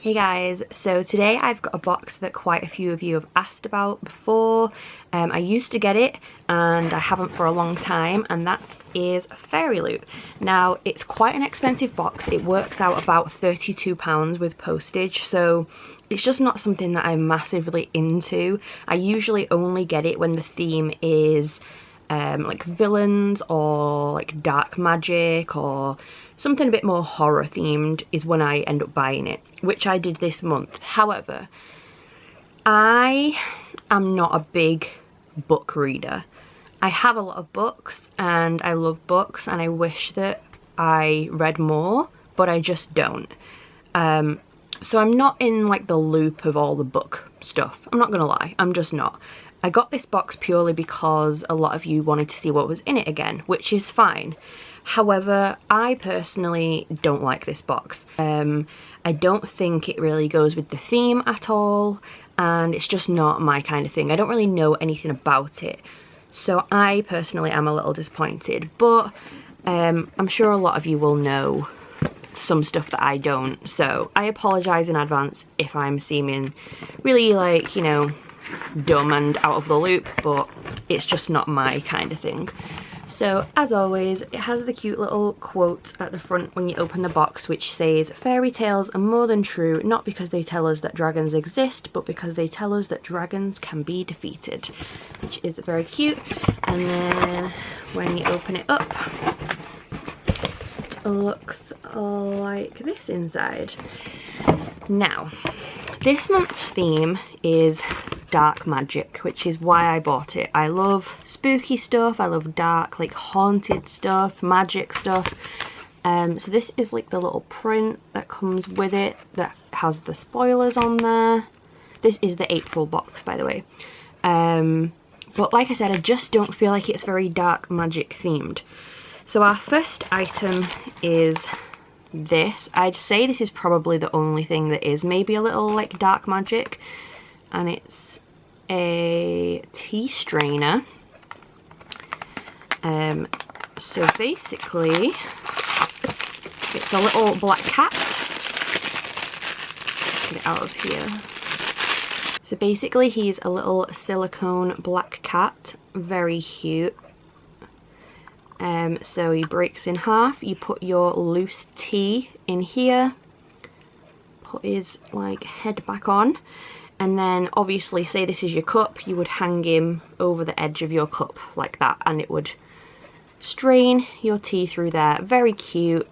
Hey guys, so today I've got a box that quite a few of you have asked about before. I used to get it and I haven't for a long time, and that is FairyLoot. Now it's quite an expensive box. It works out about £32 with postage, so it's just not something that I'm massively into. I usually only get it when the theme is like villains or like dark magic or something a bit more horror themed is when I end up buying it, which I did this month. However, I am not a big book reader. I have a lot of books and I love books and I wish that I read more, but I just don't. So I'm not in like the loop of all the book stuff. I'm not gonna lie, I'm just not. I got this box purely because a lot of you wanted to see what was in it again, which is fine. However, I personally don't like this box. I don't think it really goes with the theme at all, and it's just not my kind of thing. I don't really know anything about it, so I personally am a little disappointed, but I'm sure a lot of you will know some stuff that I don't, so I apologise in advance if I'm seeming really, like, you know, dumb and out of the loop, but it's just not my kind of thing. So as always, it has the cute little quote at the front when you open the box, which says, "Fairy tales are more than true, not because they tell us that dragons exist, but because they tell us that dragons can be defeated," which is very cute. And then when you open it up, it looks like this inside. Now, this month's theme is dark magic, which is why I bought it. I love spooky stuff, I love dark, like haunted stuff, magic stuff. So this is like the little print that comes with it that has the spoilers on there. This is the April box, by the way. But like I said, I just don't feel like it's very dark magic themed. So our first item is this. I'd say this is probably the only thing that is maybe a little like dark magic, and it's a tea strainer. So basically it's a little black cat. Get it out of here. So basically he's a little silicone black cat, very cute. So he breaks in half, you put your loose tea in here, put his like head back on, and then obviously, say this is your cup, you would hang him over the edge of your cup like that, and it would strain your tea through there. Very cute.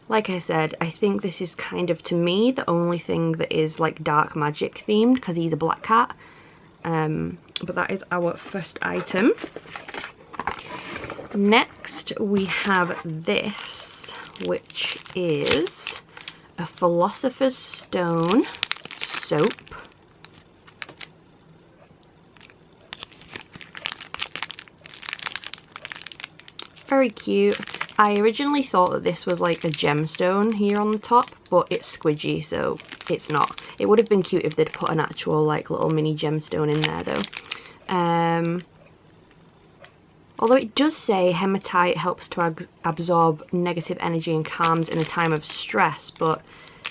Like I said, I think this is kind of, to me, the only thing that is like dark magic themed, because he's a black cat. But that is our first item. Next we have this, which is a Philosopher's Stone soap. Very cute. I originally thought that this was like a gemstone here on the top, but it's squidgy, so it's not. It would have been cute if they'd put an actual like little mini gemstone in there though. Although it does say hematite helps to absorb negative energy and calms in a time of stress, but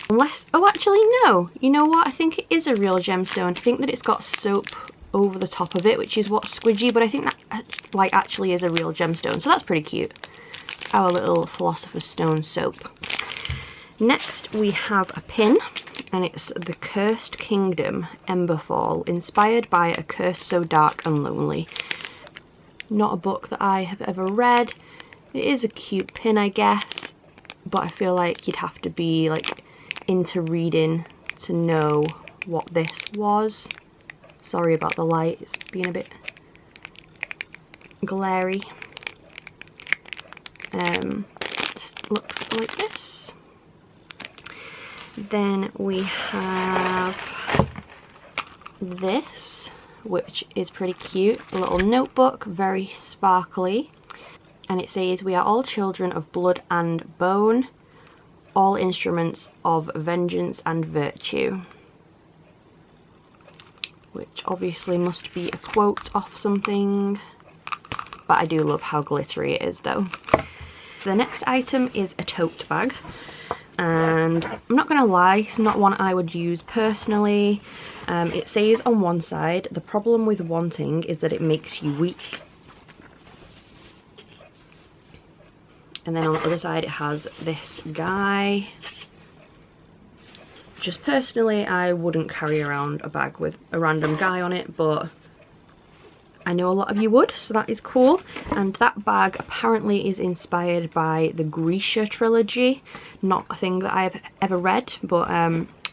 unless... oh, actually no, you know what, I think it is a real gemstone. I think that it's got soap over the top of it, which is what's squidgy, but I think that like actually is a real gemstone, so that's pretty cute. Our little Philosopher's Stone soap. Next we have a pin, and it's the Cursed Kingdom Emberfall, inspired by a curse so dark and lonely. Not a book that I have ever read. It is a cute pin, I guess, but I feel like you'd have to be like into reading to know what this was. Sorry about the light, it's being a bit glary. Just looks like this. Then we have this, which is pretty cute. A little notebook, very sparkly. And it says, "We are all children of blood and bone, all instruments of vengeance and virtue." Which obviously must be a quote off something. But I do love how glittery it is though. The next item is a tote bag, and I'm not gonna lie, it's not one I would use personally. It says on one side, the problem with wanting is that it makes you weak. And then on the other side it has this guy. Just personally, I wouldn't carry around a bag with a random guy on it, but I know a lot of you would, so that is cool. And that bag apparently is inspired by the Grisha trilogy. Not a thing that I've ever read, but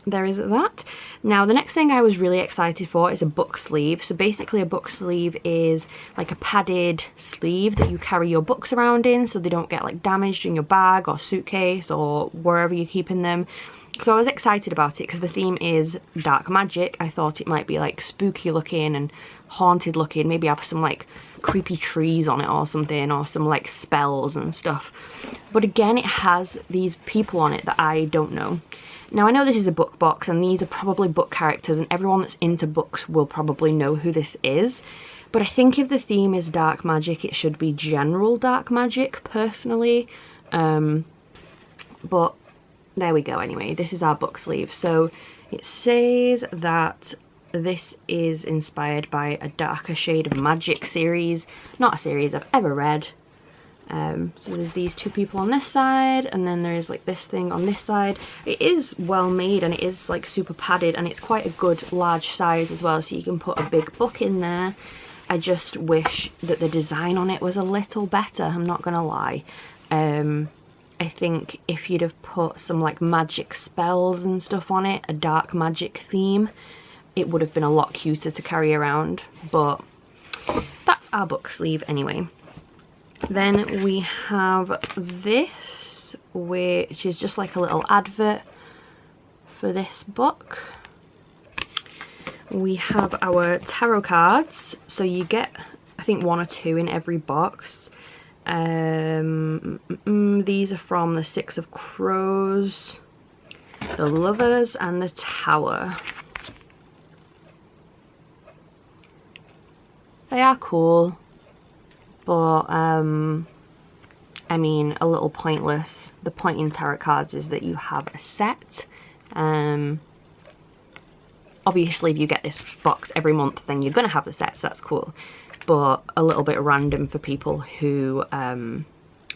there is that. Now, the next thing I was really excited for is a book sleeve. So basically a book sleeve is like a padded sleeve that you carry your books around in so they don't get like damaged in your bag or suitcase or wherever you're keeping them. So I was excited about it because the theme is dark magic. I thought it might be like spooky looking and haunted looking, maybe have some like creepy trees on it or something, or some like spells and stuff. But again, it has these people on it that I don't know. Now, I know this is a book box and these are probably book characters and everyone that's into books will probably know who this is. But I think if the theme is dark magic, it should be general dark magic, personally. But there we go anyway. This is our book sleeve. So it says that this is inspired by a darker shade of magic series. Not a series I've ever read. So there's these two people on this side, and then there's like this thing on this side. It is well made and it is like super padded, and it's quite a good large size as well, so you can put a big book in there. I just wish that the design on it was a little better, I'm not gonna lie. I think if you'd have put some like magic spells and stuff on it, a dark magic theme, it would have been a lot cuter to carry around, but that's our book sleeve anyway. Then we have this, which is just like a little advert for this book. We have our tarot cards, so you get, I think, 1 or 2 in every box. These are from the Six of Crows, the Lovers, and the Tower. They are cool, but I mean, a little pointless. The point in tarot cards is that you have a set. Obviously if you get this box every month, then you're gonna have the set, so that's cool, but a little bit random for people who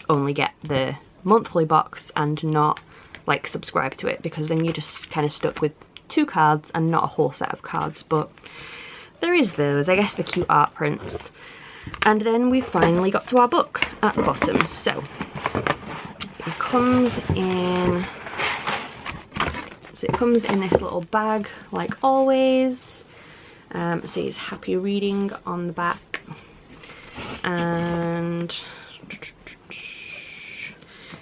only get the monthly box and not like subscribe to it, because then you're just kind of stuck with 2 cards and not a whole set of cards. But there is those, I guess, the cute art prints. And then we finally got to our book at the bottom. So it comes in this little bag like always. It says happy reading on the back, and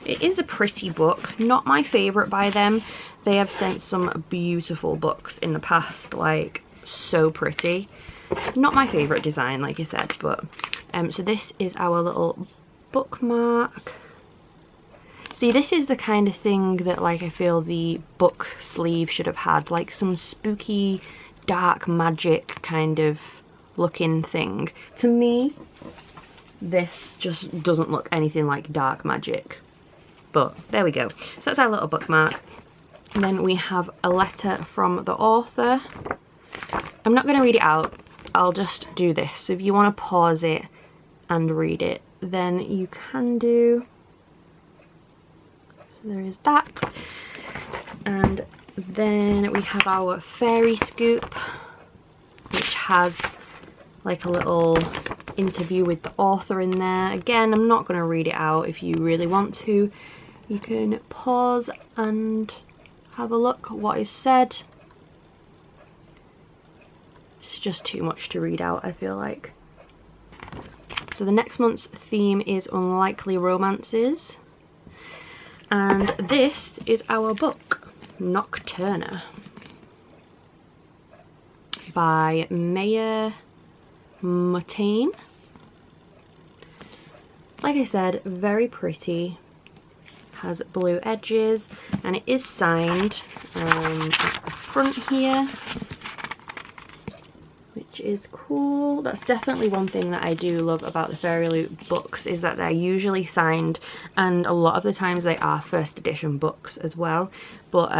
it is a pretty book. Not my favourite by them. They have sent some beautiful books in the past, like so pretty. Not my favourite design, like I said, but so this is our little bookmark. See, this is the kind of thing that like I feel the book sleeve should have had, like some spooky dark magic kind of looking thing. To me, this just doesn't look anything like dark magic, but there we go. So that's our little bookmark. And then we have a letter from the author. I'm not going to read it out, I'll just do this. If you want to pause it and read it, then you can do. So there is that. And then we have our fairy scoop, which has like a little interview with the author in there. Again, I'm not going to read it out. If you really want to, you can pause and have a look at what is said. It's just too much to read out, I feel like. So the next month's theme is unlikely romances, and this is our book, Nocturna, by Maya Mutane. Like I said, very pretty, has blue edges, and it is signed at the front here, which is cool. That's definitely one thing that I do love about the FairyLoot books, is that they're usually signed, and a lot of the times they are first edition books as well. But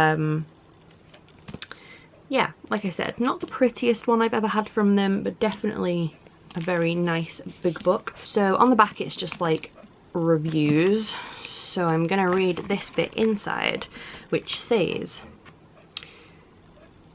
yeah, like I said, not the prettiest one I've ever had from them, but definitely a very nice big book. So on the back it's just like reviews, so I'm gonna read this bit inside, which says,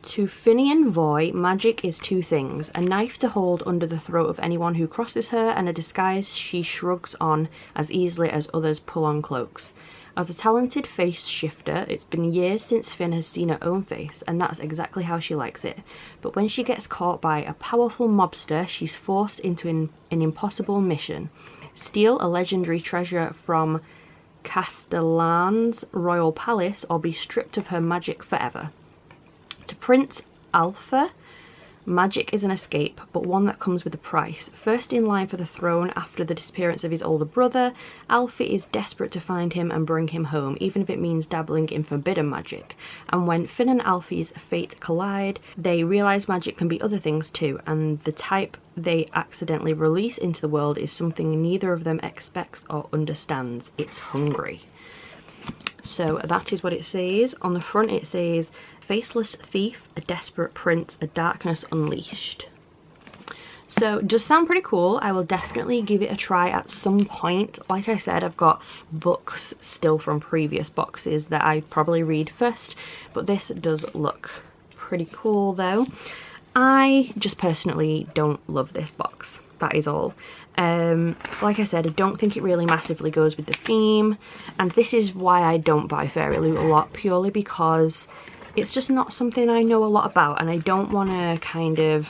to Finian Voy, magic is two things: a knife to hold under the throat of anyone who crosses her, and a disguise she shrugs on as easily as others pull on cloaks. As a talented face shifter, it's been years since Finn has seen her own face, and that's exactly how she likes it. But when she gets caught by a powerful mobster, she's forced into an impossible mission: steal a legendary treasure from Castellan's royal palace, or be stripped of her magic forever. To Prince Alpha, magic is an escape, but one that comes with a price. First in line for the throne after the disappearance of his older brother, Alfie is desperate to find him and bring him home, even if it means dabbling in forbidden magic. And when Finn and Alfie's fate collide, they realise magic can be other things too, and the type they accidentally release into the world is something neither of them expects or understands. It's hungry. So that is what it says. On the front it says, faceless thief, a desperate prince, a darkness unleashed. So it does sound pretty cool. I will definitely give it a try at some point. Like I said, I've got books still from previous boxes that I probably read first, but this does look pretty cool though. I just personally don't love this box, that is all. Like I said, I don't think it really massively goes with the theme, and this is why I don't buy FairyLoot a lot, purely because it's just not something I know a lot about, and I don't want to kind of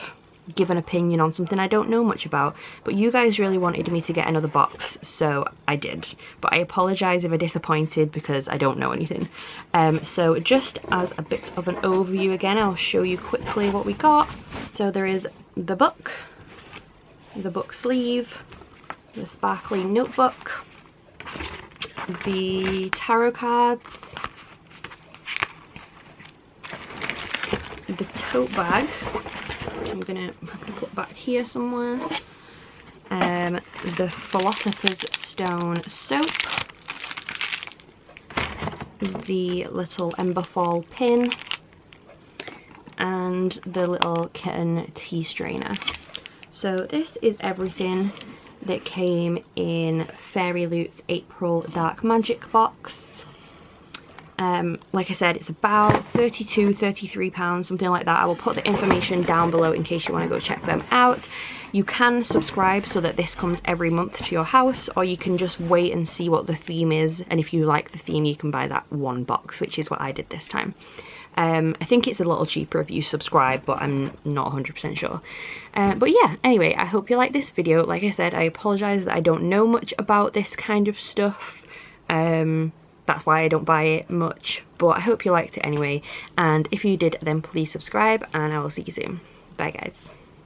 give an opinion on something I don't know much about. But you guys really wanted me to get another box, so I did. But I apologise if I disappointed because I don't know anything. So just as a bit of an overview again, I'll show you quickly what we got. So there is the book sleeve, the sparkly notebook, the tarot cards, the tote bag, which I'm gonna have to put back here somewhere, the Philosopher's Stone soap, the little Emberfall pin, and the little kitten tea strainer. So this is everything that came in FairyLoot's April Dark Magic box. Like I said, it's about £32–33, something like that. I will put the information down below in case you want to go check them out. You can subscribe so that this comes every month to your house, or you can just wait and see what the theme is, and if you like the theme you can buy that one box, which is what I did this time. I think it's a little cheaper if you subscribe, but I'm not 100% sure. But yeah, anyway, I hope you like this video. Like I said, I apologise that I don't know much about this kind of stuff. That's why I don't buy it much, but I hope you liked it anyway. And if you did, then please subscribe, and I will see you soon. Bye guys.